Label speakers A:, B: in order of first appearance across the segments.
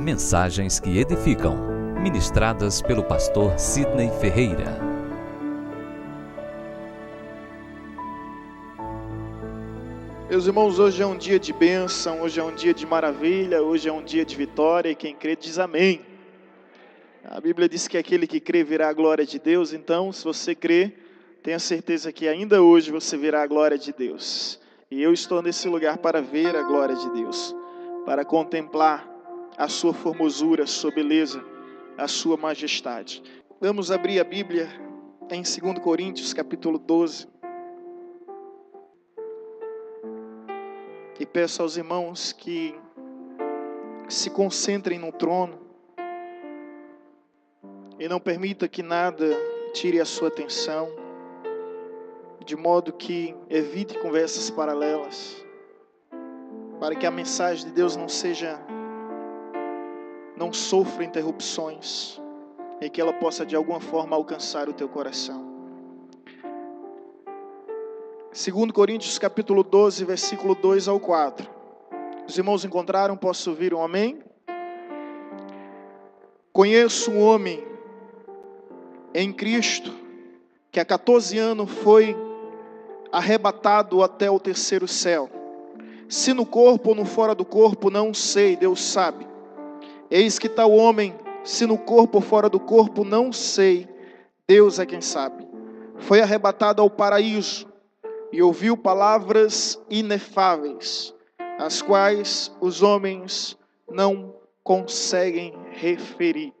A: Mensagens que edificam, ministradas pelo pastor Sidney Ferreira.
B: Meus irmãos, hoje é um dia de bênção, hoje é um dia de maravilha, hoje é um dia de vitória, e quem crê diz amém. A Bíblia diz que aquele que crê verá a glória de Deus, então se você crê, tenha certeza que ainda hoje você verá a glória de Deus. E eu estou nesse lugar para ver a glória de Deus, para contemplar a sua formosura, a sua beleza, a sua majestade. Vamos abrir a Bíblia em 2 Coríntios capítulo 12. E peço aos irmãos que se concentrem no trono e não permita que nada tire a sua atenção, de modo que evite conversas paralelas, para que a mensagem de Deus não sofra interrupções e que ela possa de alguma forma alcançar o teu coração. 2 Coríntios capítulo 12, versículo 2 ao 4. Os irmãos encontraram? Posso ouvir um amém? Conheço um homem em Cristo que há 14 anos foi arrebatado até o terceiro céu. Se no corpo ou no fora do corpo, não sei, Deus sabe. Eis que tal homem, se no corpo ou fora do corpo, não sei, Deus é quem sabe. Foi arrebatado ao paraíso e ouviu palavras inefáveis, as quais os homens não conseguem referir.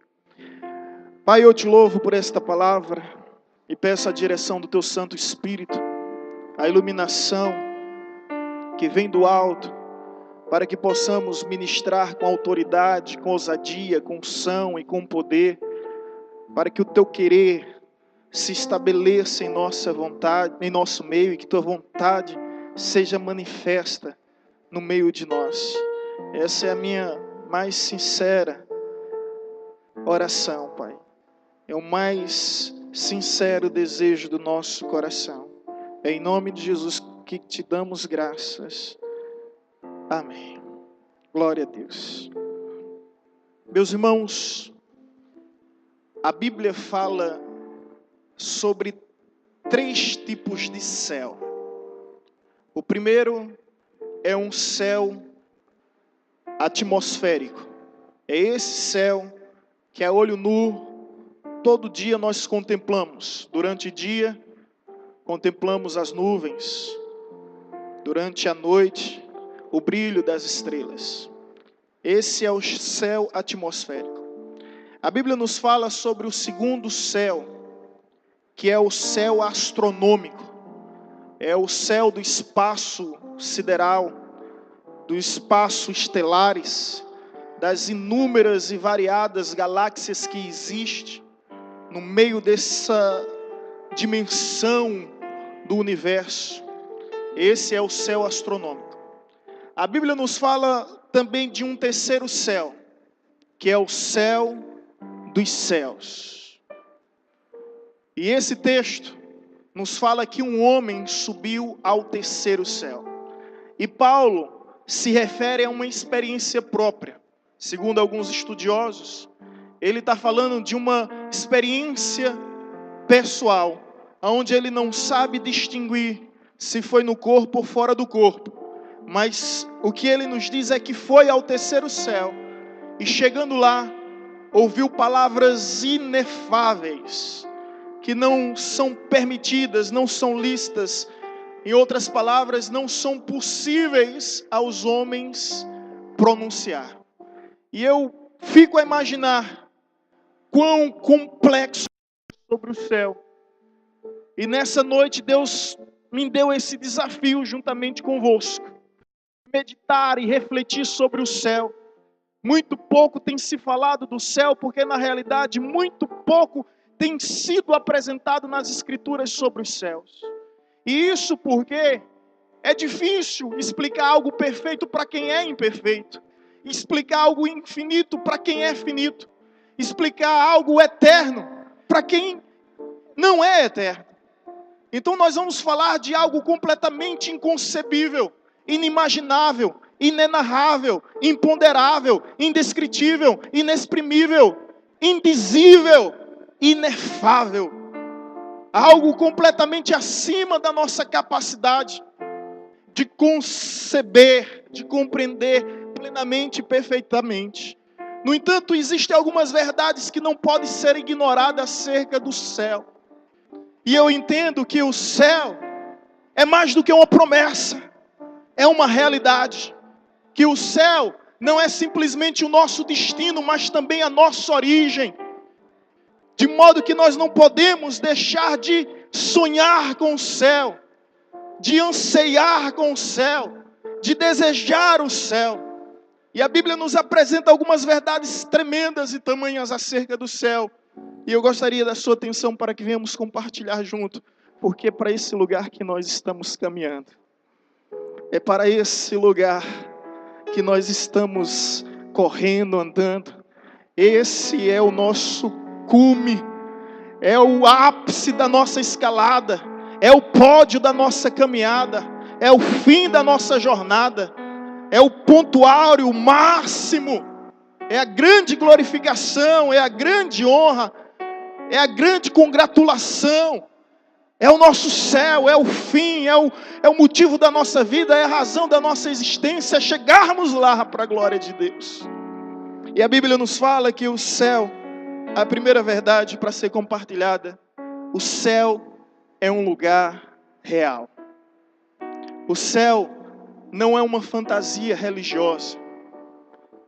B: Pai, eu te louvo por esta palavra e peço a direção do teu Santo Espírito, a iluminação que vem do alto, para que possamos ministrar com autoridade, com ousadia, com unção e com poder, para que o teu querer se estabeleça em nossa vontade, em nosso meio, e que tua vontade seja manifesta no meio de nós. Essa é a minha mais sincera oração, Pai. É o mais sincero desejo do nosso coração. É em nome de Jesus que te damos graças. Amém. Glória a Deus. Meus irmãos, a Bíblia fala sobre 3 tipos de céu. O primeiro é um céu atmosférico. É esse céu que a olho nu, todo dia nós contemplamos. Durante o dia, contemplamos as nuvens. Durante a noite, o brilho das estrelas. Esse é o céu atmosférico. A Bíblia nos fala sobre o segundo céu, que é o céu astronômico. É o céu do espaço sideral, do espaço estelares, das inúmeras e variadas galáxias que existem no meio dessa dimensão do universo. Esse é o céu astronômico. A Bíblia nos fala também de um terceiro céu, que é o céu dos céus. E esse texto nos fala que um homem subiu ao terceiro céu. E Paulo se refere a uma experiência própria. Segundo alguns estudiosos, ele está falando de uma experiência pessoal, onde ele não sabe distinguir se foi no corpo ou fora do corpo. Mas o que ele nos diz é que foi ao terceiro céu e chegando lá, ouviu palavras inefáveis, que não são permitidas, não são lícitas. Em outras palavras, não são possíveis aos homens pronunciar. E eu fico a imaginar quão complexo é sobre o céu. E nessa noite Deus me deu esse desafio juntamente convosco. Meditar e refletir sobre o céu. Muito pouco tem se falado do céu, porque na realidade muito pouco tem sido apresentado nas Escrituras sobre os céus. E isso porque é difícil explicar algo perfeito para quem é imperfeito. Explicar algo infinito para quem é finito. Explicar algo eterno para quem não é eterno. Então nós vamos falar de algo completamente inconcebível, inimaginável, inenarrável, imponderável, indescritível, inexprimível, indizível, inefável. Algo completamente acima da nossa capacidade de conceber, de compreender plenamente e perfeitamente. No entanto, existem algumas verdades que não podem ser ignoradas acerca do céu. E eu entendo que o céu é mais do que uma promessa, é uma realidade. Que o céu não é simplesmente o nosso destino, mas também a nossa origem. De modo que nós não podemos deixar de sonhar com o céu, de anseiar com o céu, de desejar o céu. E a Bíblia nos apresenta algumas verdades tremendas e tamanhas acerca do céu. E eu gostaria da sua atenção para que venhamos compartilhar junto, porque é para esse lugar que nós estamos caminhando. É para esse lugar que nós estamos correndo, andando. Esse é o nosso cume, é o ápice da nossa escalada, é o pódio da nossa caminhada, é o fim da nossa jornada, é o pontuário máximo, é a grande glorificação, é a grande honra, é a grande congratulação, é o nosso céu, é o fim, é o motivo da nossa vida, é a razão da nossa existência, é chegarmos lá para a glória de Deus. E a Bíblia nos fala que o céu, a primeira verdade para ser compartilhada, o céu é um lugar real. O céu não é uma fantasia religiosa.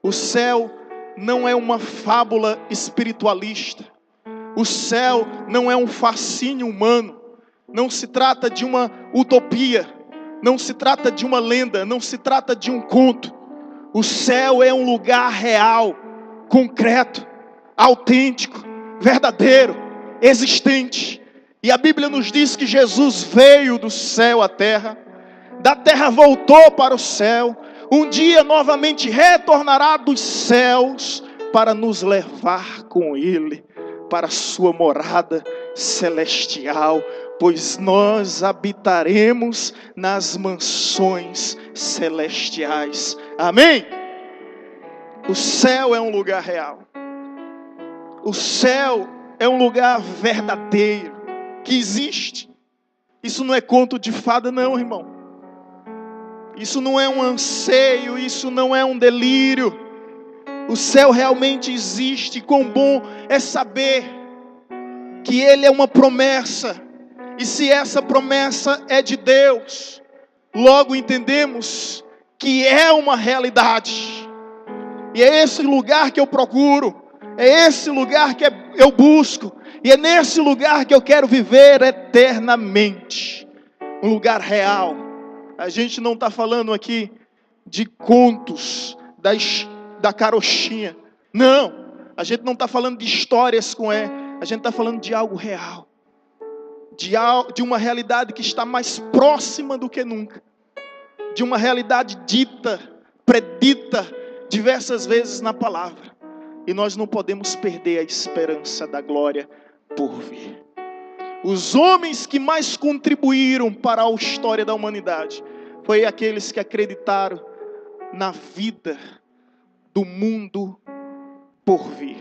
B: O céu não é uma fábula espiritualista. O céu não é um fascínio humano. Não se trata de uma utopia. Não se trata de uma lenda. Não se trata de um conto. O céu é um lugar real, concreto, autêntico, verdadeiro, existente. E a Bíblia nos diz que Jesus veio do céu à terra, da terra voltou para o céu, um dia novamente retornará dos céus para nos levar com Ele para a sua morada celestial, pois nós habitaremos nas mansões celestiais. Amém? O céu é um lugar real. O céu é um lugar verdadeiro, que existe. Isso não é conto de fada não, irmão. Isso não é um anseio, isso não é um delírio. O céu realmente existe. Quão bom é saber que Ele é uma promessa. E se essa promessa é de Deus, logo entendemos que é uma realidade. E é esse lugar que eu procuro, é esse lugar que eu busco, e é nesse lugar que eu quero viver eternamente. Um lugar real. A gente não está falando aqui de contos da carochinha. Não, a gente não está falando de histórias com a gente está falando de algo real. De uma realidade que está mais próxima do que nunca. De uma realidade dita, predita diversas vezes na palavra. E nós não podemos perder a esperança da glória por vir. Os homens que mais contribuíram para a história da humanidade foi aqueles que acreditaram na vida do mundo por vir.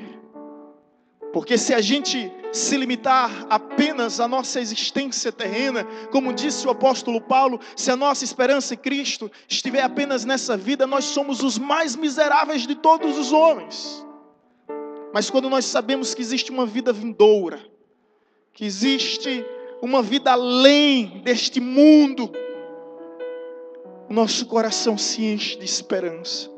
B: Porque se a gente se limitar apenas à nossa existência terrena, como disse o apóstolo Paulo, se a nossa esperança em Cristo estiver apenas nessa vida, nós somos os mais miseráveis de todos os homens. Mas quando nós sabemos que existe uma vida vindoura, que existe uma vida além deste mundo, o nosso coração se enche de esperança.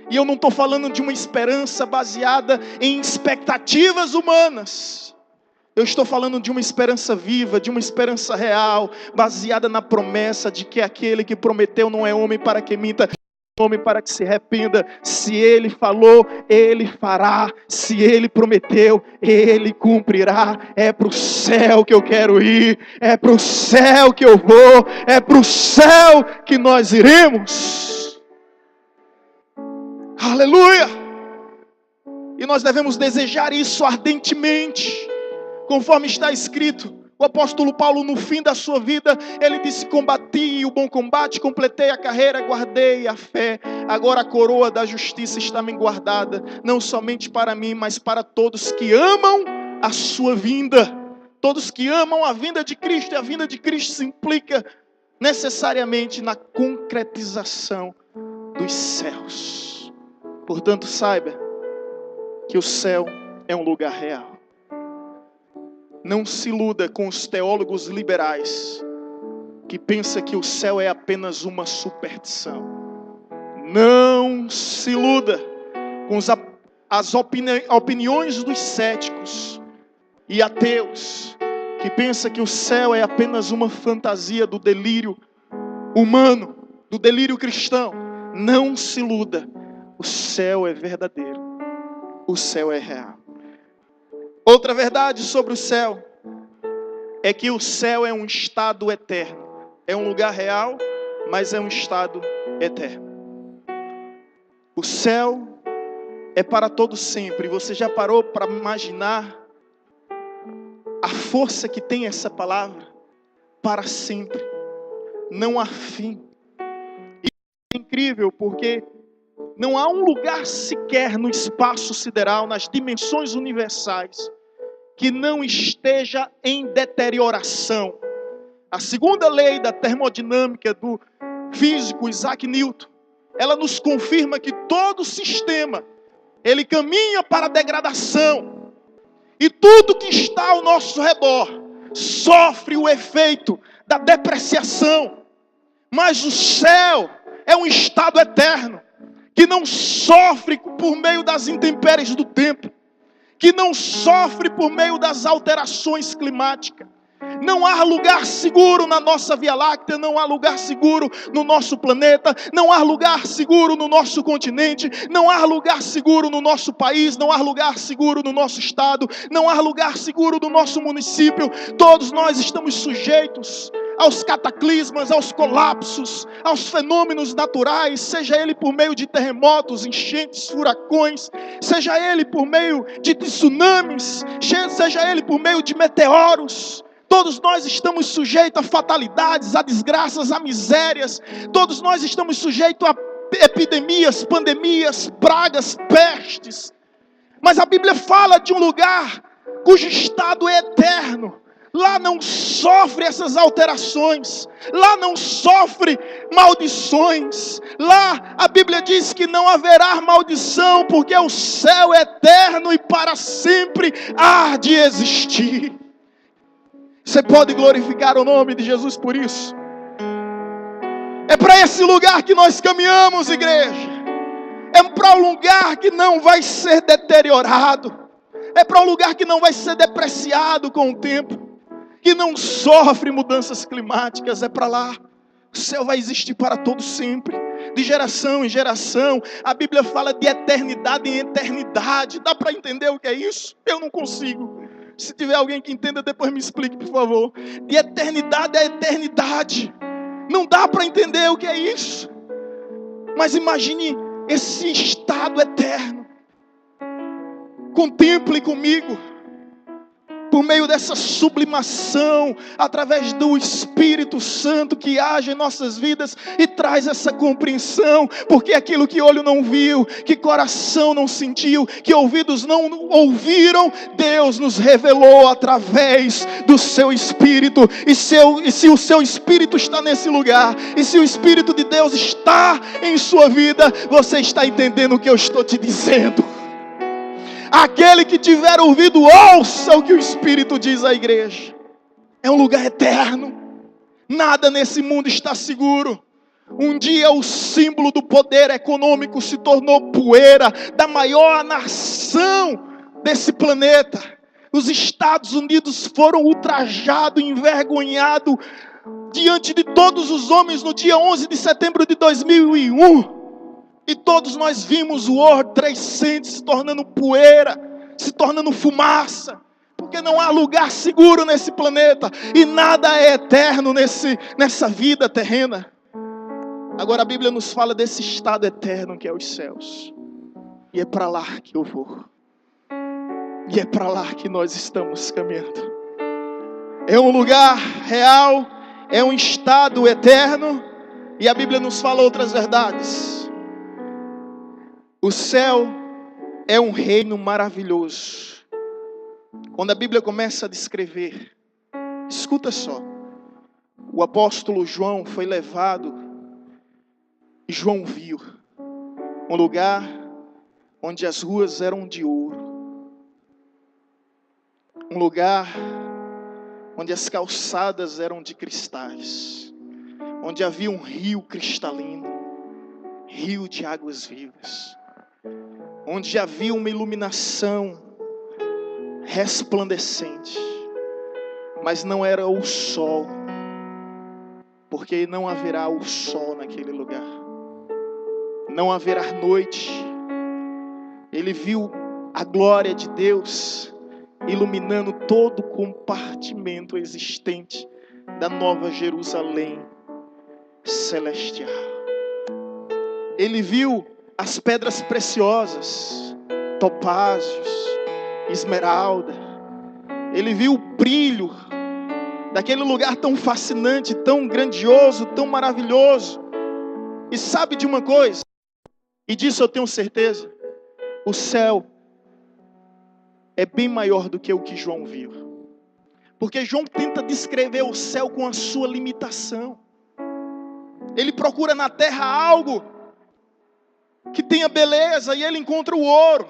B: E eu não estou falando de uma esperança baseada em expectativas humanas. Eu estou falando de uma esperança viva, de uma esperança real, baseada na promessa de que aquele que prometeu não é homem para que minta, homem para que se arrependa. Se Ele falou, Ele fará. Se Ele prometeu, Ele cumprirá. É para o céu que eu quero ir, é para o céu que eu vou, é para o céu que nós iremos. Aleluia! E nós devemos desejar isso ardentemente, conforme está escrito: O apóstolo Paulo, no fim da sua vida, ele disse: combati o bom combate, completei a carreira, guardei a fé. Agora a coroa da justiça está me guardada, não somente para mim, mas para todos que amam a sua vinda. Todos que amam a vinda de Cristo. E a vinda de Cristo se implica necessariamente na concretização dos céus. Portanto, saiba que o céu é um lugar real. Não se iluda com os teólogos liberais que pensam que o céu é apenas uma superstição. Não se iluda com as opiniões dos céticos e ateus que pensam que o céu é apenas uma fantasia do delírio humano, do delírio cristão. Não se iluda. O céu é verdadeiro. O céu é real. Outra verdade sobre o céu é que o céu é um estado eterno. É um lugar real, mas é um estado eterno. O céu é para todo sempre. Você já parou para imaginar a força que tem essa palavra? Para sempre. Não há fim. E é incrível porque não há um lugar sequer no espaço sideral, nas dimensões universais, que não esteja em deterioração. A segunda lei da termodinâmica do físico Isaac Newton, ela nos confirma que todo sistema, ele caminha para a degradação. E tudo que está ao nosso redor sofre o efeito da depreciação. Mas o céu é um estado eterno, que não sofre por meio das intempéries do tempo, que não sofre por meio das alterações climáticas. Não há lugar seguro na nossa Via Láctea, não há lugar seguro no nosso planeta, não há lugar seguro no nosso continente, não há lugar seguro no nosso país, não há lugar seguro no nosso estado, não há lugar seguro no nosso município. Todos nós estamos sujeitos aos cataclismas, aos colapsos, aos fenômenos naturais, seja ele por meio de terremotos, enchentes, furacões, seja ele por meio de tsunamis, seja ele por meio de meteoros. Todos nós estamos sujeitos a fatalidades, a desgraças, a misérias. Todos nós estamos sujeitos a epidemias, pandemias, pragas, pestes. Mas a Bíblia fala de um lugar cujo estado é eterno. Lá não sofre essas alterações. Lá não sofre maldições. Lá a Bíblia diz que não haverá maldição, porque o céu é eterno e para sempre há de existir. Você pode glorificar o nome de Jesus por isso? É para esse lugar que nós caminhamos, igreja. É para um lugar que não vai ser deteriorado. É para um lugar que não vai ser depreciado com o tempo, que não sofre mudanças climáticas. É para lá. O céu vai existir para todo sempre, de geração em geração. A Bíblia fala de eternidade em eternidade. Dá para entender o que é isso? Eu não consigo. Se tiver alguém que entenda, depois me explique, por favor. De eternidade a eternidade. Não dá para entender o que é isso. Mas imagine esse estado eterno. Contemple comigo. Por meio dessa sublimação, através do Espírito Santo que age em nossas vidas e traz essa compreensão, porque aquilo que olho não viu, que coração não sentiu, que ouvidos não ouviram, Deus nos revelou através do seu Espírito. E se o seu Espírito está nesse lugar, e se o Espírito de Deus está em sua vida, você está entendendo o que eu estou te dizendo. Aquele que tiver ouvido, ouça o que o Espírito diz à igreja. É um lugar eterno. Nada nesse mundo está seguro. Um dia o símbolo do poder econômico se tornou poeira da maior nação desse planeta. Os Estados Unidos foram ultrajados, envergonhados diante de todos os homens no dia 11 de setembro de 2001. E todos nós vimos o World Trade Center se tornando poeira, se tornando fumaça, porque não há lugar seguro nesse planeta, e nada é eterno nessa vida terrena. Agora a Bíblia nos fala desse estado eterno que é os céus, e é para lá que eu vou, e é para lá que nós estamos caminhando. é um lugar real, é um estado eterno, e a Bíblia nos fala outras verdades. O céu é um reino maravilhoso. Quando a Bíblia começa a descrever, escuta só, o apóstolo João foi levado, e João viu um lugar onde as ruas eram de ouro, um lugar onde as calçadas eram de cristais, onde havia um rio cristalino, rio de águas vivas, onde havia uma iluminação resplandecente, mas não era o sol, porque não haverá o sol naquele lugar, não haverá noite. Ele viu a glória de Deus iluminando todo o compartimento existente da Nova Jerusalém celestial. Ele viu as pedras preciosas, topázios, esmeralda. Ele viu o brilho daquele lugar tão fascinante, tão grandioso, tão maravilhoso. E sabe de uma coisa? E disso eu tenho certeza. O céu é bem maior do que o que João viu. Porque João tenta descrever o céu com a sua limitação. Ele procura na terra algo que tenha beleza e ele encontra o ouro.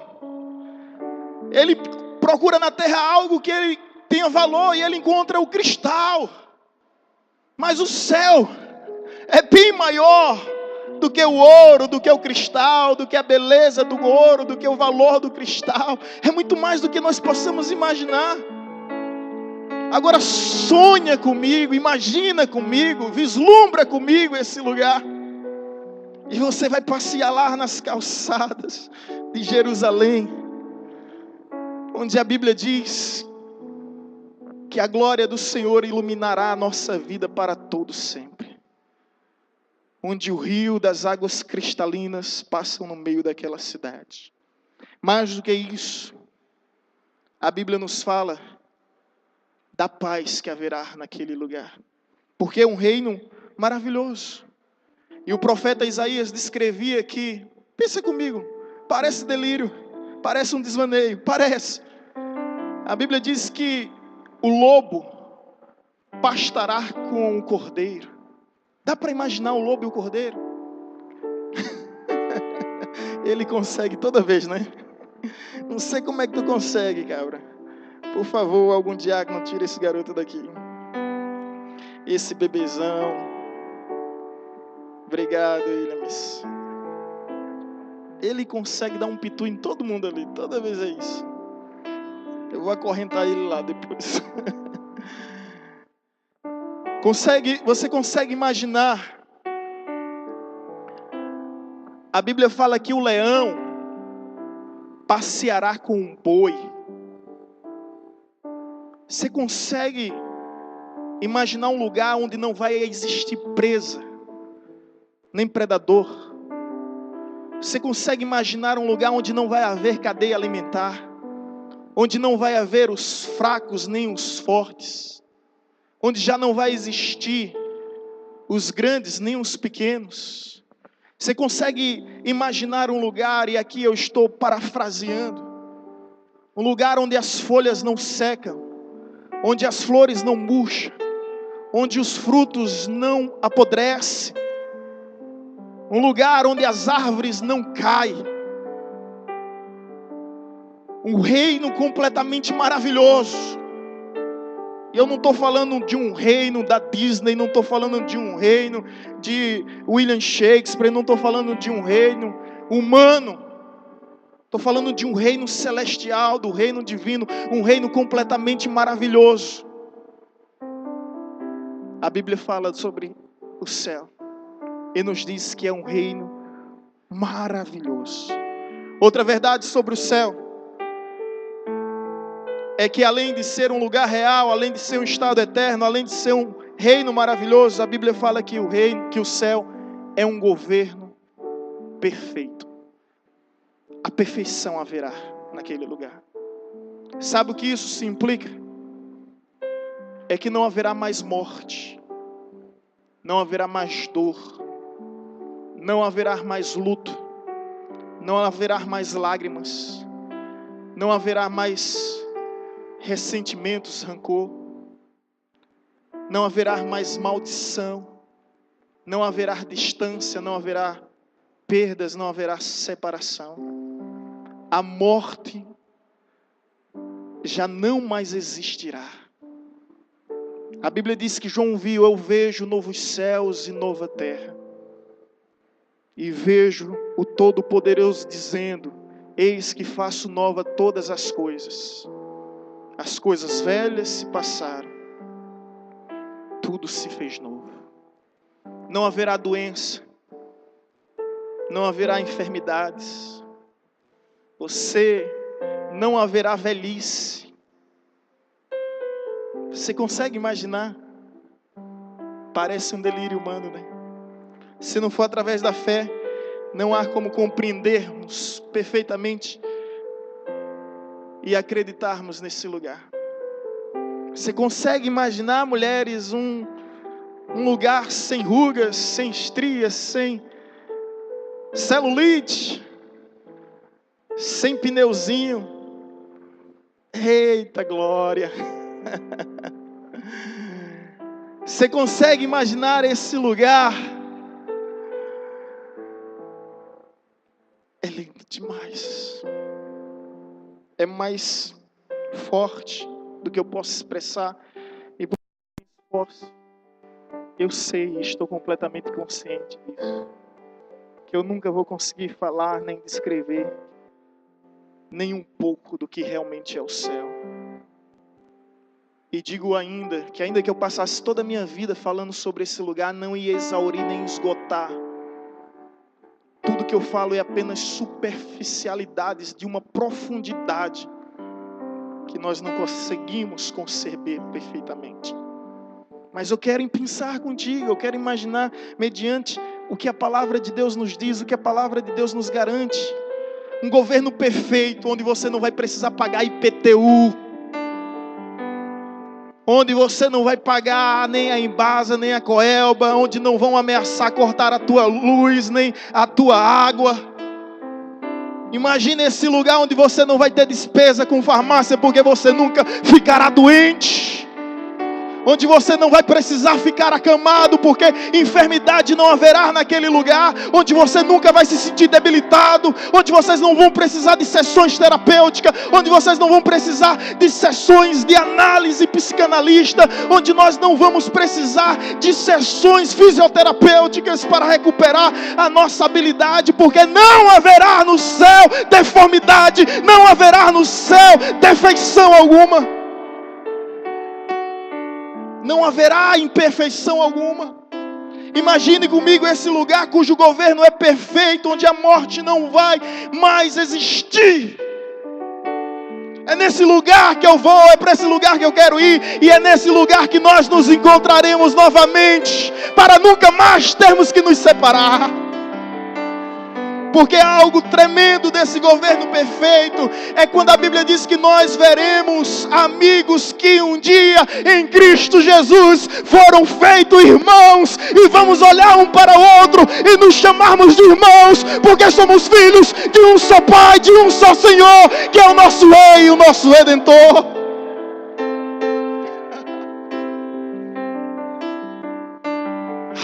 B: Ele procura na terra algo que ele tenha valor e ele encontra o cristal. Mas o céu é bem maior do que o ouro, do que o cristal, do que a beleza do ouro, do que o valor do cristal. É muito mais do que nós possamos imaginar. Agora sonha comigo, imagina comigo, vislumbra comigo esse lugar. E você vai passear lá nas calçadas de Jerusalém, onde a Bíblia diz que a glória do Senhor iluminará a nossa vida para todo sempre. Onde o rio das águas cristalinas passam no meio daquela cidade. Mais do que isso, a Bíblia nos fala da paz que haverá naquele lugar. Porque é um reino maravilhoso. E o profeta Isaías descrevia que, pensa comigo, parece delírio, parece um desvaneio, parece. A Bíblia diz que o lobo pastará com o cordeiro. Dá para imaginar o lobo e o cordeiro? Ele consegue toda vez, né? Não sei como é que tu consegue, cabra. Por favor, algum diácono, tira esse garoto daqui. Esse bebezão. Obrigado, Williams. Ele consegue dar um pitu em todo mundo ali. Toda vez é isso. Eu vou acorrentar ele lá depois. Você consegue imaginar? A Bíblia fala que o leão passeará com um boi. Você consegue imaginar um lugar onde não vai existir presa, nem predador? Você consegue imaginar um lugar onde não vai haver cadeia alimentar? Onde não vai haver os fracos nem os fortes? Onde já não vai existir os grandes nem os pequenos? Você consegue imaginar um lugar, e aqui eu estou parafraseando, um lugar onde as folhas não secam, onde as flores não murcham, onde os frutos não apodrecem, um lugar onde as árvores não caem, um reino completamente maravilhoso. E eu não estou falando de um reino da Disney, não estou falando de um reino de William Shakespeare, não estou falando de um reino humano. Estou falando de um reino celestial, do reino divino, um reino completamente maravilhoso. A Bíblia fala sobre o céu e nos diz que é um reino maravilhoso. Outra verdade sobre o céu é que além de ser um lugar real, além de ser um estado eterno, além de ser um reino maravilhoso, a Bíblia fala que o céu é um governo perfeito. A perfeição haverá naquele lugar. Sabe o que isso se implica? é que não haverá mais morte, não haverá mais dor, não haverá mais luto, não haverá mais lágrimas, não haverá mais ressentimentos, rancor, não haverá mais maldição, não haverá distância, não haverá perdas, não haverá separação. A morte já não mais existirá. A Bíblia diz que João viu: eu vejo novos céus e nova terra. E vejo o Todo-Poderoso dizendo: eis que faço nova todas as coisas. As coisas velhas se passaram, tudo se fez novo. Não haverá doença, não haverá enfermidades, não haverá velhice. Você consegue imaginar? Parece um delírio humano, né? Se não for através da fé, não há como compreendermos perfeitamente e acreditarmos nesse lugar. Você consegue imaginar, mulheres, um lugar sem rugas, sem estrias, sem celulite, sem pneuzinho? Eita glória! Você consegue imaginar esse lugar? É lindo demais. É mais forte do que eu posso expressar. E por isso eu sei, estou completamente consciente disso, que eu nunca vou conseguir falar nem descrever nem um pouco do que realmente é o céu. E digo ainda que eu passasse toda a minha vida falando sobre esse lugar, não ia exaurir nem esgotar. Tudo que eu falo é apenas superficialidades de uma profundidade que nós não conseguimos conceber perfeitamente. Mas eu quero pensar contigo, eu quero imaginar mediante o que a palavra de Deus nos diz, o que a palavra de Deus nos garante. Um governo perfeito, onde você não vai precisar pagar IPTU, onde você não vai pagar nem a Embasa, nem a Coelba, onde não vão ameaçar cortar a tua luz, nem a tua água. Imagine esse lugar onde você não vai ter despesa com farmácia, porque você nunca ficará doente. Onde você não vai precisar ficar acamado, porque enfermidade não haverá naquele lugar. Onde você nunca vai se sentir debilitado. Onde vocês não vão precisar de sessões terapêuticas. Onde vocês não vão precisar de sessões de análise psicanalista. Onde nós não vamos precisar de sessões fisioterapêuticas para recuperar a nossa habilidade. Porque não haverá no céu deformidade. Não haverá no céu defeição alguma. Não haverá imperfeição alguma. Imagine comigo esse lugar cujo governo é perfeito, onde a morte não vai mais existir. É nesse lugar que eu vou, é para esse lugar que eu quero ir, e é nesse lugar que nós nos encontraremos novamente, para nunca mais termos que nos separar. Porque algo tremendo desse governo perfeito é quando a Bíblia diz que nós veremos amigos que um dia em Cristo Jesus foram feitos irmãos, e vamos olhar um para o outro e nos chamarmos de irmãos, porque somos filhos de um só Pai, de um só Senhor, que é o nosso Rei e o nosso Redentor.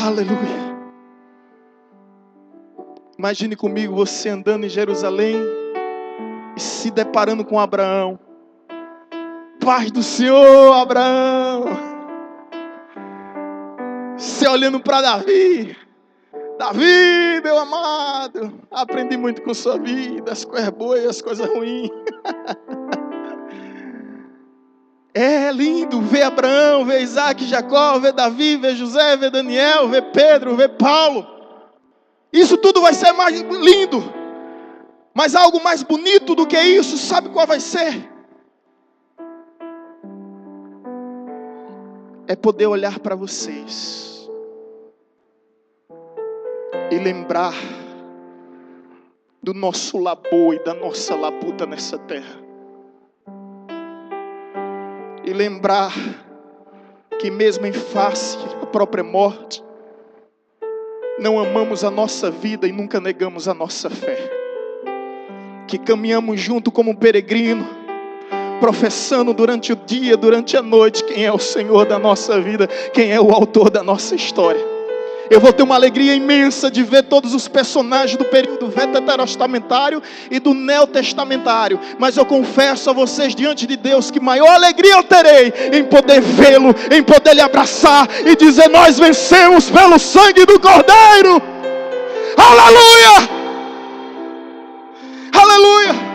B: Aleluia. Imagine comigo você andando em Jerusalém e se deparando com Abraão. Paz do Senhor, Abraão. Você olhando para Davi. Davi, meu amado, aprendi muito com sua vida, as coisas boas e as coisas ruins. É lindo ver Abraão, ver Isaac, Jacó, ver Davi, ver José, ver Daniel, ver Pedro, ver Paulo. Isso tudo vai ser mais lindo. Mas algo mais bonito do que isso, sabe qual vai ser? É poder olhar para vocês e lembrar do nosso labor e da nossa labuta nessa terra. E lembrar que mesmo em face à própria morte, não amamos a nossa vida e nunca negamos a nossa fé. Que caminhamos junto como um peregrino, professando durante o dia, durante a noite, quem é o Senhor da nossa vida, quem é o autor da nossa história. Eu vou ter uma alegria imensa de ver todos os personagens do período veterotestamentário e do neotestamentário. Mas eu confesso a vocês diante de Deus que maior alegria eu terei em poder vê-lo, em poder lhe abraçar e dizer: nós vencemos pelo sangue do Cordeiro. Aleluia! Aleluia!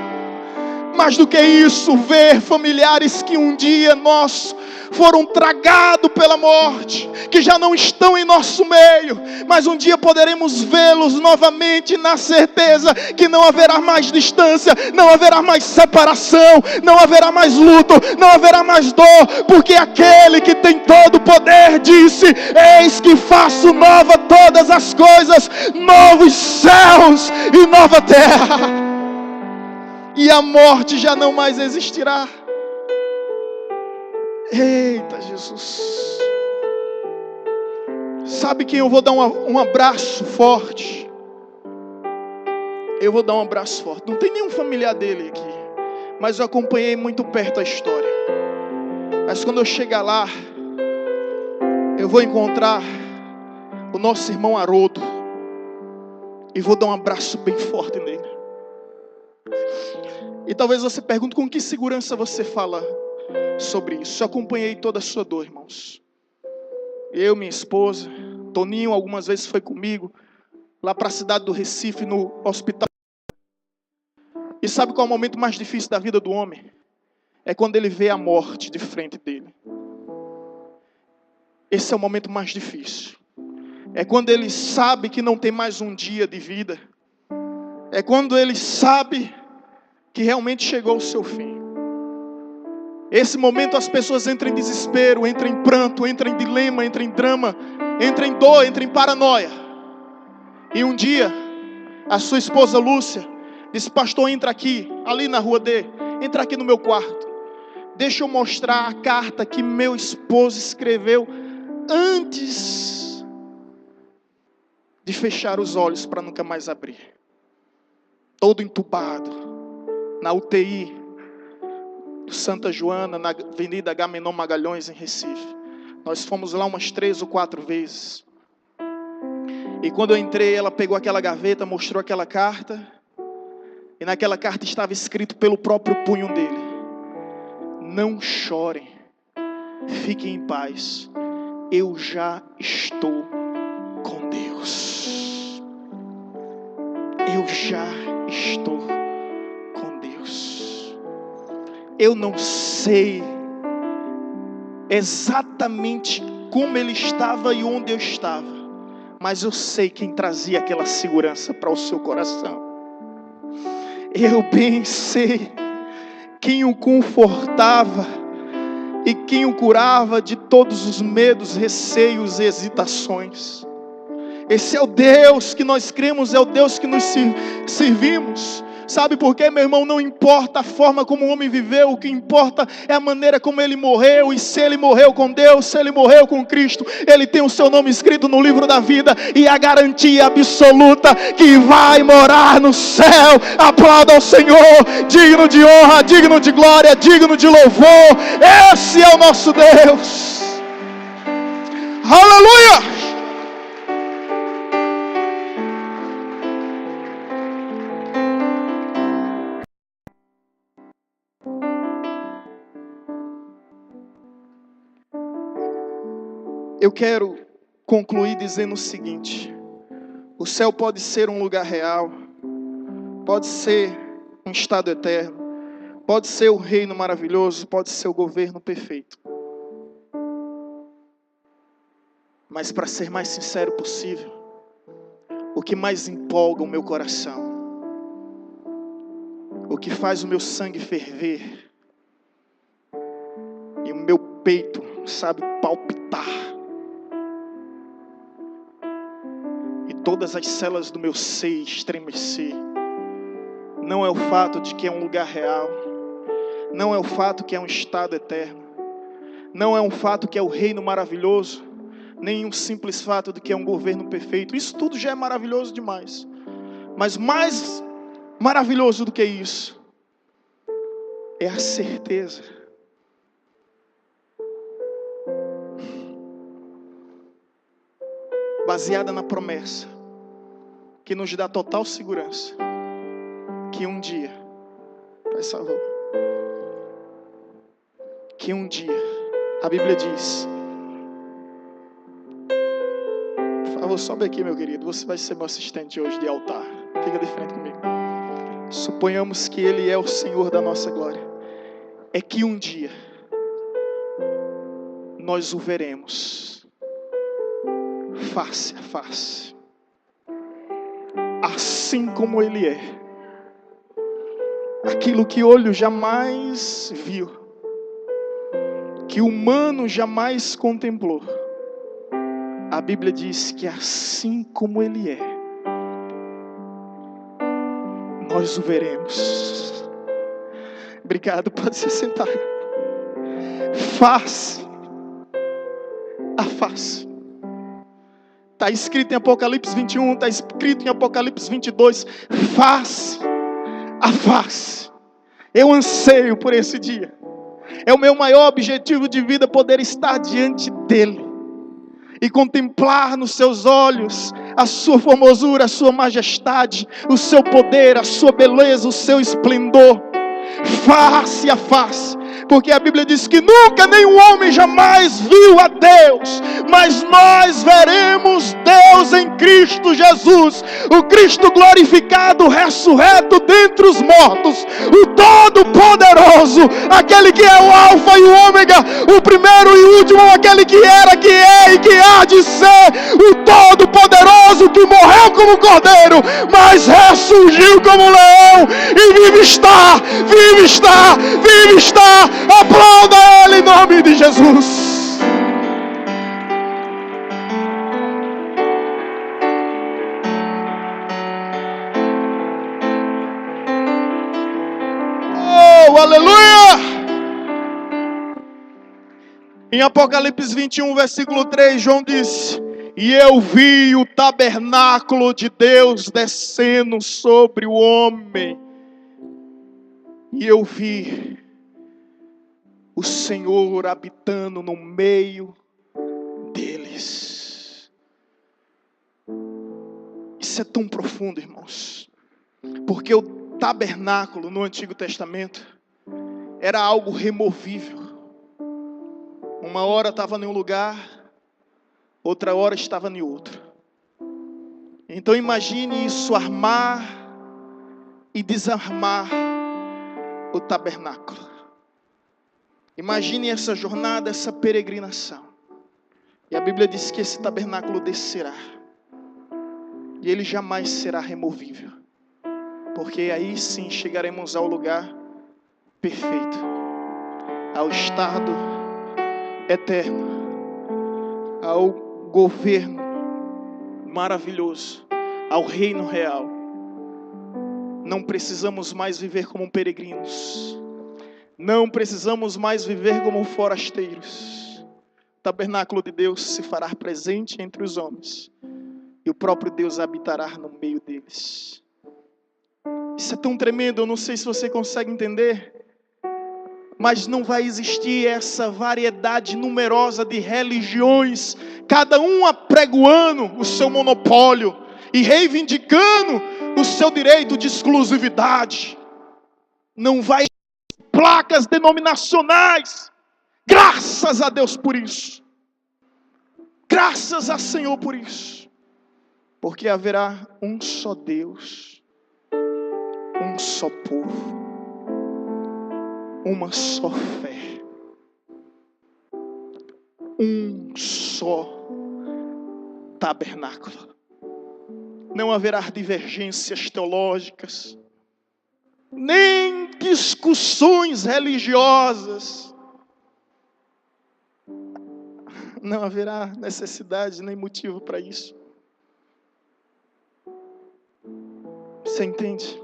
B: Mais do que isso, ver familiares que um dia nós foram tragados pela morte, que já não estão em nosso meio, mas um dia poderemos vê-los novamente na certeza que não haverá mais distância, não haverá mais separação, não haverá mais luto, não haverá mais dor, porque aquele que tem todo o poder disse: eis que faço nova todas as coisas, novos céus e nova terra. E a morte já não mais existirá. Eita Jesus. Sabe quem eu vou dar um abraço forte? Eu vou dar um abraço forte. Não tem nenhum familiar dele aqui, mas eu acompanhei muito perto a história. Mas quando eu chegar lá, eu vou encontrar o nosso irmão Haroldo e vou dar um abraço bem forte nele. E talvez você pergunte: com que segurança você fala sobre isso? Eu acompanhei toda a sua dor, irmãos. Eu, minha esposa, Toninho algumas vezes foi comigo lá para a cidade do Recife, no hospital. E sabe qual é o momento mais difícil da vida do homem? É quando ele vê a morte de frente dele. Esse é o momento mais difícil. É quando ele sabe que não tem mais um dia de vida. É quando ele sabe que realmente chegou o seu fim. Esse momento as pessoas entram em desespero, entram em pranto, entram em dilema, entram em drama, entram em dor, entram em paranoia. E um dia, a sua esposa Lúcia disse: pastor, entra aqui, ali na rua D, entra aqui no meu quarto. Deixa eu mostrar a carta que meu esposo escreveu antes de fechar os olhos para nunca mais abrir. Todo entubado, na UTI do Santa Joana, na Avenida Agamenon Magalhães, em Recife. Nós fomos lá umas 3 ou 4 vezes. E quando eu entrei, ela pegou aquela gaveta, mostrou aquela carta. E naquela carta estava escrito pelo próprio punho dele: não chorem, fiquem em paz, eu já estou com Deus. Eu já estou com Deus. Eu não sei exatamente como ele estava e onde eu estava, mas eu sei quem trazia aquela segurança para o seu coração. Eu bem sei quem o confortava e quem o curava de todos os medos, receios e hesitações. Esse é o Deus que nós cremos, é o Deus que nos servimos. Sabe por quê, meu irmão? Não importa a forma como o homem viveu, o que importa é a maneira como ele morreu. E se ele morreu com Deus, se ele morreu com Cristo, ele tem o seu nome escrito no livro da vida e a garantia absoluta que vai morar no céu. Aplauda ao Senhor, digno de honra, digno de glória, digno de louvor. Esse é o nosso Deus. Aleluia! Eu quero concluir dizendo o seguinte: o céu pode ser um lugar real, pode ser um estado eterno, pode ser o reino maravilhoso, pode ser o governo perfeito. Mas para ser mais sincero possível, o que mais empolga o meu coração, o que faz o meu sangue ferver e o meu peito, sabe, palpitar, todas as células do meu ser estremecer, não é o fato de que é um lugar real, não é o fato que é um estado eterno, Não é um fato que é o reino maravilhoso, nem um simples fato de que é um governo perfeito. Isso tudo já é maravilhoso demais. Mas mais maravilhoso do que isso é a certeza baseada na promessa, que nos dá total segurança, que um dia, faz favor, que um dia, a Bíblia diz, por favor, sobe aqui, meu querido, você vai ser meu assistente hoje de altar, fica de frente comigo. Suponhamos que Ele é o Senhor da nossa glória, é que um dia, nós o veremos, face a face, assim como Ele é, aquilo que olho jamais viu, que o humano jamais contemplou, a Bíblia diz que assim como Ele é, nós o veremos. Obrigado, pode se sentar. Face a face. Está escrito em Apocalipse 21, está escrito em Apocalipse 22, face a face. Eu anseio por esse dia. É o meu maior objetivo de vida, poder estar diante dEle e contemplar nos seus olhos a sua formosura, a sua majestade, o seu poder, a sua beleza, o seu esplendor, face a face. Porque a Bíblia diz que nunca nenhum homem jamais viu a Deus, mas nós veremos Deus em Cristo Jesus, o Cristo glorificado, ressurreto dentre os mortos, o Todo-Poderoso, aquele que é o Alfa e o Ômega, o primeiro e o último, aquele que era, que é e que há de ser, o Todo-Poderoso que morreu como cordeiro, mas ressurgiu como leão, e vive está, vive está, vive está. Aplauda Ele em nome de Jesus. Oh, aleluia! Em Apocalipse 21, versículo 3, João disse: e eu vi o tabernáculo de Deus descendo sobre o homem, e eu vi o Senhor habitando no meio deles. Isso é tão profundo, irmãos, porque o tabernáculo no Antigo Testamento era algo removível. Uma hora estava em um lugar, outra hora estava em outro. Então imagine isso, armar e desarmar o tabernáculo. Imagine essa jornada, essa peregrinação. E a Bíblia diz que esse tabernáculo descerá. E ele jamais será removível. Porque aí sim chegaremos ao lugar perfeito. Ao estado eterno. Ao governo maravilhoso. Ao reino real. Não precisamos mais viver como peregrinos. Não precisamos mais viver como forasteiros. O tabernáculo de Deus se fará presente entre os homens. E o próprio Deus habitará no meio deles. Isso é tão tremendo, eu não sei se você consegue entender. Mas não vai existir essa variedade numerosa de religiões, cada um apregoando o seu monopólio e reivindicando o seu direito de exclusividade. Não vai placas denominacionais. Graças a Deus por isso. Graças a Senhor por isso. Porque haverá um só Deus, um só povo, uma só fé, um só tabernáculo. Não haverá divergências teológicas, nem discussões religiosas. Não haverá necessidade nem motivo para isso. Você entende?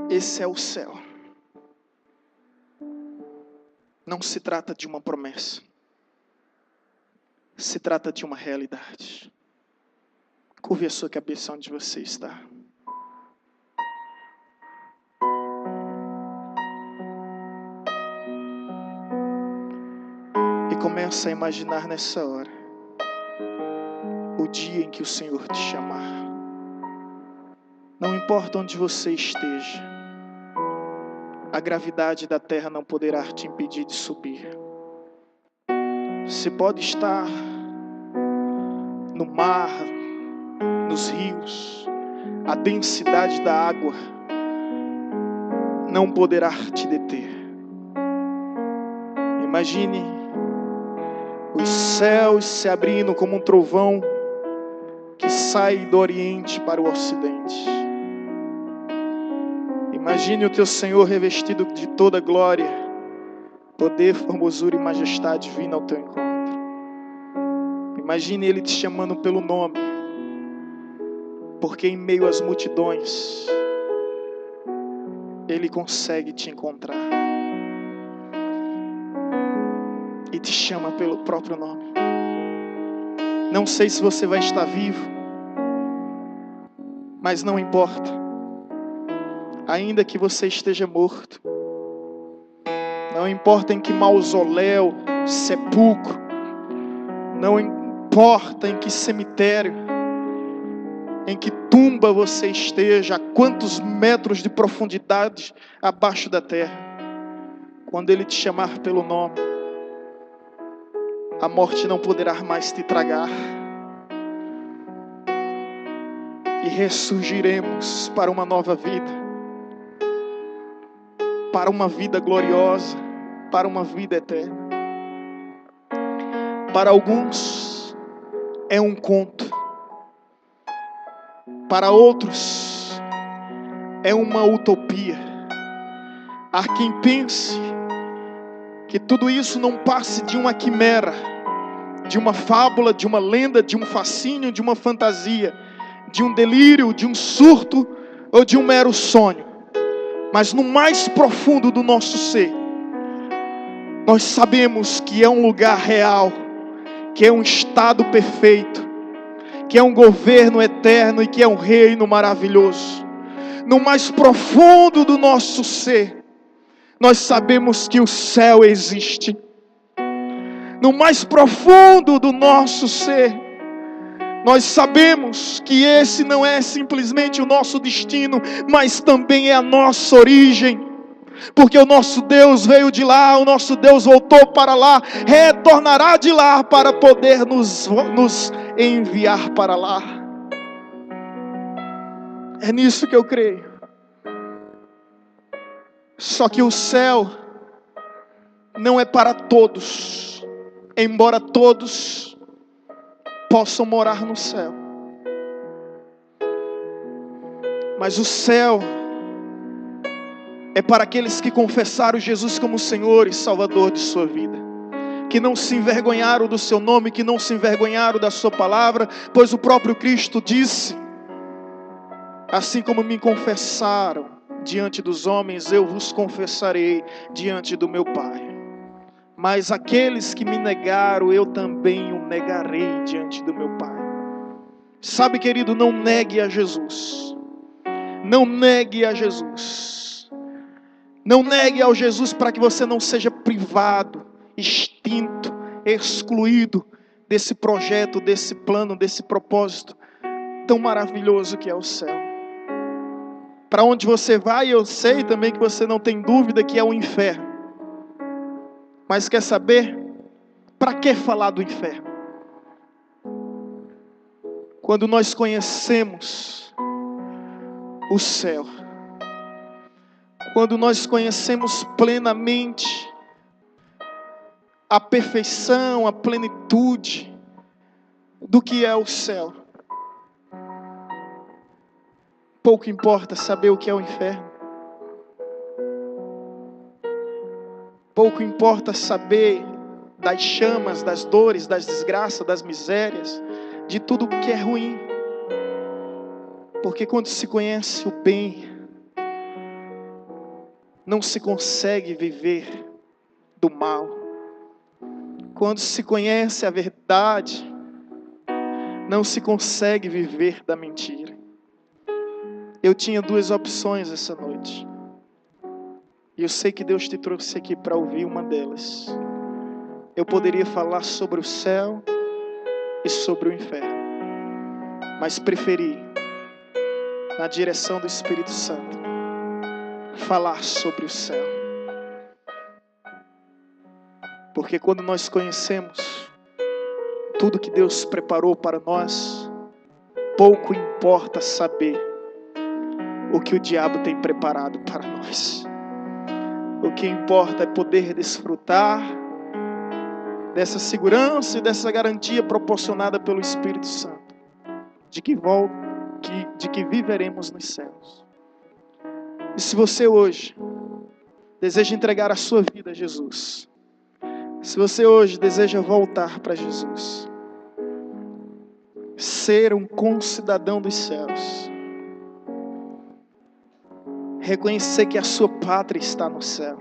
B: Esse é o céu. não se trata de uma promessa. Se trata de uma realidade. Curve a sua cabeça onde você está. E começa a imaginar nessa hora o dia em que o Senhor te chamar. Não importa onde você esteja, a gravidade da terra não poderá te impedir de subir. Você pode estar no mar, nos rios, a densidade da água não poderá te deter. Imagine os céus se abrindo como um trovão que sai do Oriente para o Ocidente. Imagine o teu Senhor revestido de toda glória, poder, formosura e majestade vindo ao teu encontro. Imagine Ele te chamando pelo nome, porque em meio às multidões, Ele consegue te encontrar. E te chama pelo próprio nome. Não sei se você vai estar vivo, mas não importa. Ainda que você esteja morto, não importa em que mausoléu, sepulcro, não importa em que cemitério, em que tumba você esteja, a quantos metros de profundidade abaixo da terra, quando Ele te chamar pelo nome, a morte não poderá mais te tragar. E ressurgiremos para uma nova vida, para uma vida gloriosa, para uma vida eterna. Para alguns é um conto, para outros é uma utopia. Há quem pense que tudo isso não passe de uma quimera, de uma fábula, de uma lenda, de um fascínio, de uma fantasia, de um delírio, de um surto ou de um mero sonho. Mas no mais profundo do nosso ser, nós sabemos que é um lugar real, que é um estado perfeito, que é um governo eterno e que é um reino maravilhoso. No mais profundo do nosso ser, nós sabemos que o céu existe. No mais profundo do nosso ser, nós sabemos que esse não é simplesmente o nosso destino, mas também é a nossa origem. Porque o nosso Deus veio de lá, o nosso Deus voltou para lá, retornará de lá para poder nos enviar para lá. É nisso que eu creio. Só que o céu não é para todos, embora todos possam morar no céu. Mas o céu é para aqueles que confessaram Jesus como Senhor e Salvador de sua vida, que não se envergonharam do seu nome, que não se envergonharam da sua palavra, pois o próprio Cristo disse: assim como me confessaram diante dos homens, eu vos confessarei diante do meu Pai. Mas aqueles que me negaram, eu também o negarei diante do meu Pai. Sabe, querido, não negue a Jesus. Não negue a Jesus. Não negue ao Jesus para que você não seja privado, extinto, excluído desse projeto, desse plano, desse propósito tão maravilhoso que é o céu. Para onde você vai, eu sei também que você não tem dúvida que é o inferno. Mas quer saber? Para que falar do inferno? Quando nós conhecemos o céu, quando nós conhecemos plenamente a perfeição, a plenitude do que é o céu, pouco importa saber o que é o inferno. Pouco importa saber das chamas, das dores, das desgraças, das misérias, de tudo que é ruim. Porque quando se conhece o bem, não se consegue viver do mal. Quando se conhece a verdade, não se consegue viver da mentira. Eu tinha duas opções essa noite. E eu sei que Deus te trouxe aqui para ouvir uma delas. Eu poderia falar sobre o céu e sobre o inferno, mas preferi, na direção do Espírito Santo, falar sobre o céu. Porque quando nós conhecemos tudo que Deus preparou para nós, pouco importa saber o que o diabo tem preparado para nós. O que importa é poder desfrutar dessa segurança e dessa garantia proporcionada pelo Espírito Santo, de que viveremos nos céus. E se você hoje deseja entregar a sua vida a Jesus, se você hoje deseja voltar para Jesus, ser um concidadão dos céus, reconhecer que a sua pátria está no céu,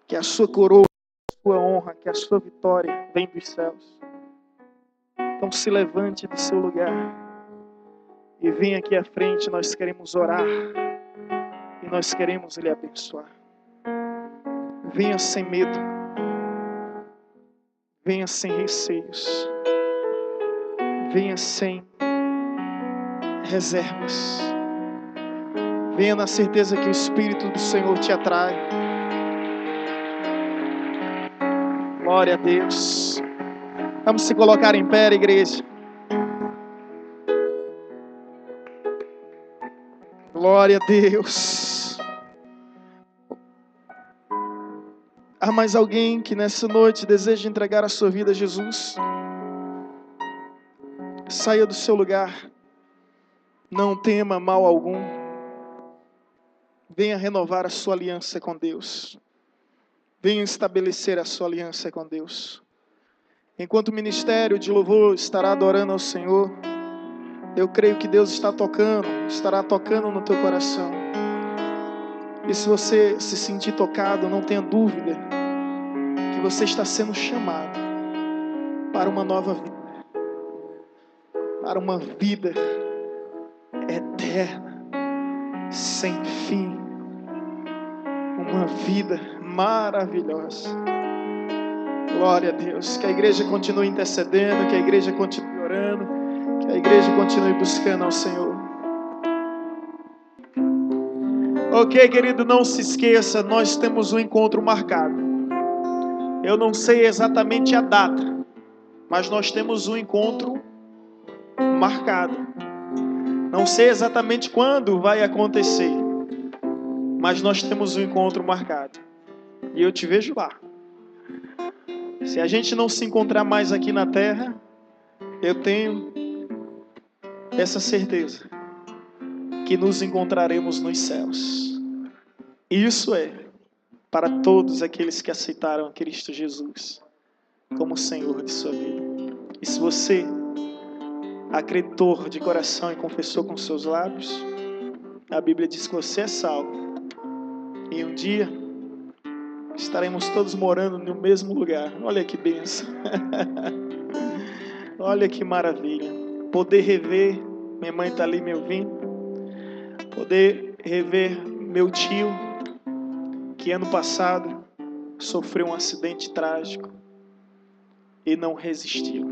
B: que a sua coroa, a sua honra, que a sua vitória vem dos céus. Então se levante do seu lugar e venha aqui à frente. Nós queremos orar e nós queremos lhe abençoar. Venha sem medo, venha sem receios, venha sem reservas, venha na certeza que o Espírito do Senhor te atrai. Glória a Deus. Vamos se colocar em pé, igreja. Glória a Deus. Há mais alguém que nessa noite deseja entregar a sua vida a Jesus? Saia do seu lugar. Não tema mal algum. Venha renovar a sua aliança com Deus. Venha estabelecer a sua aliança com Deus. Enquanto o ministério de louvor estará adorando ao Senhor, eu creio que Deus estará tocando no teu coração. E se você se sentir tocado, não tenha dúvida que você está sendo chamado para uma nova vida, para uma vida eterna, sem fim, uma vida maravilhosa. Glória a Deus. Que a igreja continue intercedendo, que a igreja continue orando, que a igreja continue buscando ao Senhor. Ok, querido, não se esqueça, nós temos um encontro marcado. Eu não sei exatamente a data, mas nós temos um encontro marcado. Não sei exatamente quando vai acontecer, mas nós temos um encontro marcado. E eu te vejo lá. Se a gente não se encontrar mais aqui na terra, eu tenho essa certeza que nos encontraremos nos céus. Isso é para todos aqueles que aceitaram a Cristo Jesus como Senhor de sua vida. E se você acreditou de coração e confessou com seus lábios, a Bíblia diz que você é salvo. E um dia estaremos todos morando no mesmo lugar. Olha que bênção. Olha que maravilha. Poder rever, minha mãe está ali me ouvindo. Poder rever meu tio, que ano passado sofreu um acidente trágico e não resistiu.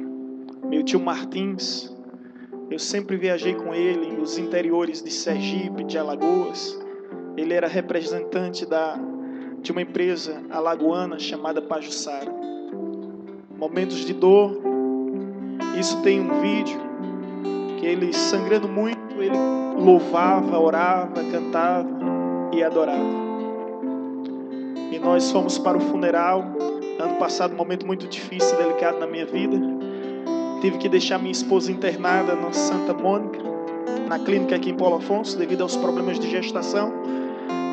B: Meu tio Martins, eu sempre viajei com ele nos interiores de Sergipe, de Alagoas. Ele era representante de uma empresa alagoana chamada Pajuçara. Momentos de dor. Isso tem um vídeo que ele, sangrando muito, ele louvava, orava, cantava e adorava. E nós fomos para o funeral. Ano passado, um momento muito difícil e delicado na minha vida. Tive que deixar minha esposa internada no Santa Mônica, na clínica aqui em Paulo Afonso, devido aos problemas de gestação.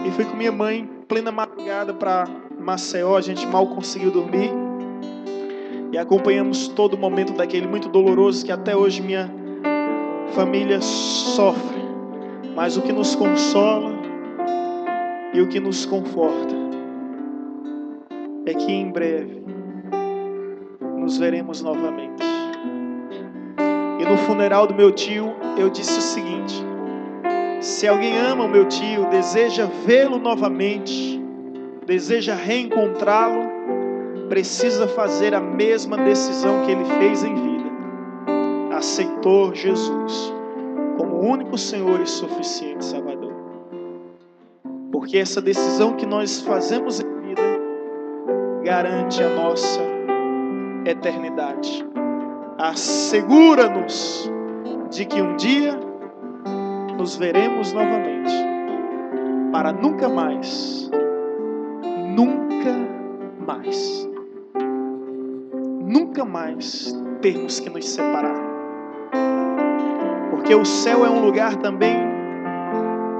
B: E fui com minha mãe, plena madrugada, para Maceió. A gente mal conseguiu dormir. E acompanhamos todo o momento daquele muito doloroso que até hoje minha família sofre. Mas o que nos consola e o que nos conforta é que em breve nos veremos novamente. E no funeral do meu tio, eu disse o seguinte: se alguém ama o meu tio, deseja vê-lo novamente, deseja reencontrá-lo, precisa fazer a mesma decisão que ele fez em vida. Aceitou Jesus como o único Senhor e suficiente Salvador. Porque essa decisão que nós fazemos em vida garante a nossa eternidade. Assegura-nos de que um dia nos veremos novamente, para nunca mais termos que nos separar. Porque o céu é um lugar também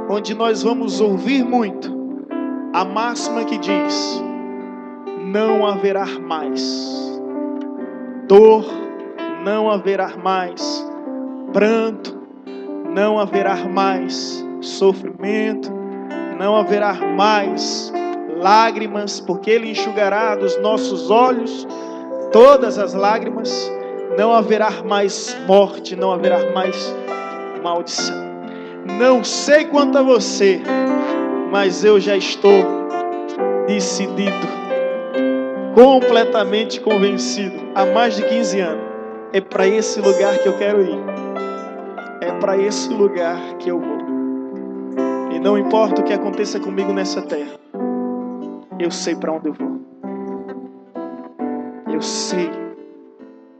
B: onde nós vamos ouvir muito a máxima que diz: não haverá mais dor, não haverá mais pranto, não haverá mais sofrimento, não haverá mais lágrimas, porque Ele enxugará dos nossos olhos todas as lágrimas. Não haverá mais morte, não haverá mais maldição. Não sei quanto a você, mas eu já estou decidido, completamente convencido, há mais de 15 anos. É para esse lugar que eu quero ir. É para esse lugar que eu vou. E não importa o que aconteça comigo nessa terra, eu sei para onde eu vou. Eu sei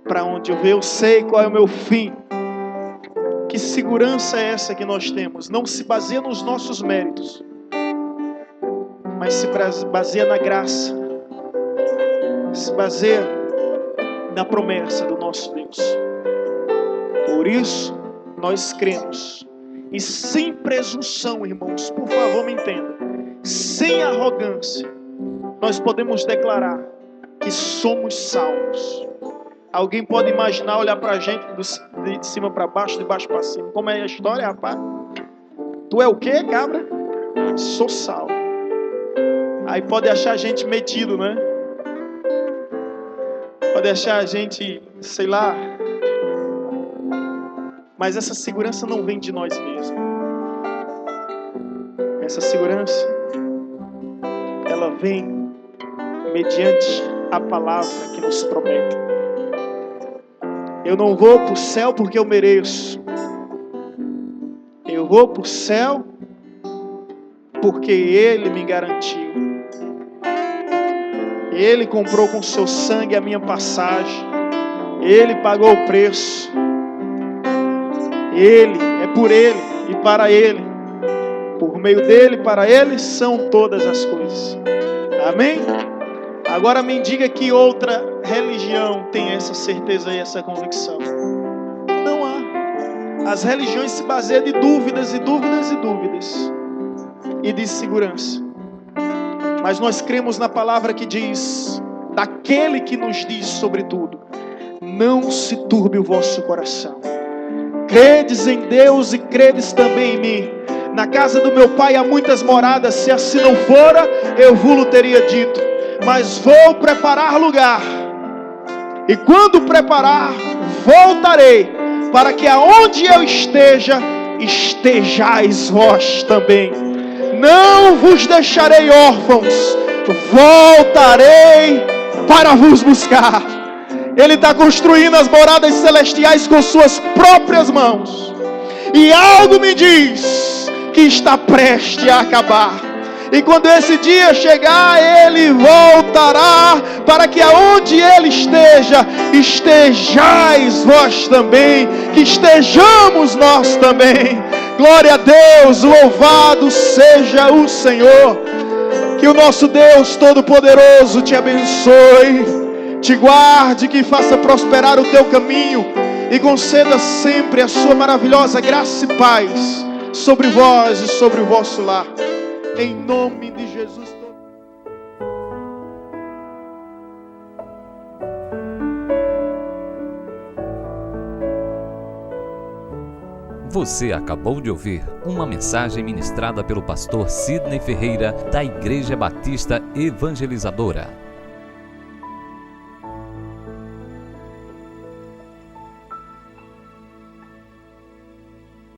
B: para onde eu vou. Eu sei qual é o meu fim. Que segurança é essa que nós temos? Não se baseia nos nossos méritos, mas se baseia na graça. Se baseia na promessa do nosso Deus. Por isso, nós cremos. E sem presunção, irmãos, por favor me entenda, sem arrogância, nós podemos declarar que somos salvos. Alguém pode imaginar, olhar para a gente de cima para baixo, de baixo para cima. Como é a história, rapaz? Tu é o quê, cabra? Sou salvo. Aí pode achar a gente metido, né? Pode achar a gente, sei lá. Mas essa segurança não vem de nós mesmos. Essa segurança, ela vem mediante a palavra que nos promete. Eu não vou para o céu porque eu mereço. Eu vou para o céu porque Ele me garantiu. Ele comprou com seu sangue a minha passagem. Ele pagou o preço. Ele, é por Ele e para Ele. Por meio dEle, para Ele, são todas as coisas. Amém? Agora me diga que outra religião tem essa certeza e essa convicção. Não há. As religiões se baseiam de dúvidas e dúvidas e dúvidas. E de segurança. Mas nós cremos na palavra que diz, daquele que nos diz sobre tudo: não se turbe o vosso coração. Credes em Deus e credes também em mim. Na casa do meu pai há muitas moradas, se assim não fora, eu vos teria dito. Mas vou preparar lugar. E quando preparar, voltarei, para que aonde eu esteja, estejais vós também. Não vos deixarei órfãos, voltarei para vos buscar. Ele está construindo as moradas celestiais com suas próprias mãos. E algo me diz que está prestes a acabar. E quando esse dia chegar, Ele voltará, para que aonde Ele esteja, estejais vós também, que estejamos nós também. Glória a Deus, louvado seja o Senhor. Que o nosso Deus Todo-Poderoso te abençoe, te guarde, que faça prosperar o teu caminho e conceda sempre a sua maravilhosa graça e paz sobre vós e sobre o vosso lar. Em nome de Jesus.
A: Você acabou de ouvir uma mensagem ministrada pelo pastor Sidney Ferreira, da Igreja Batista Evangelizadora.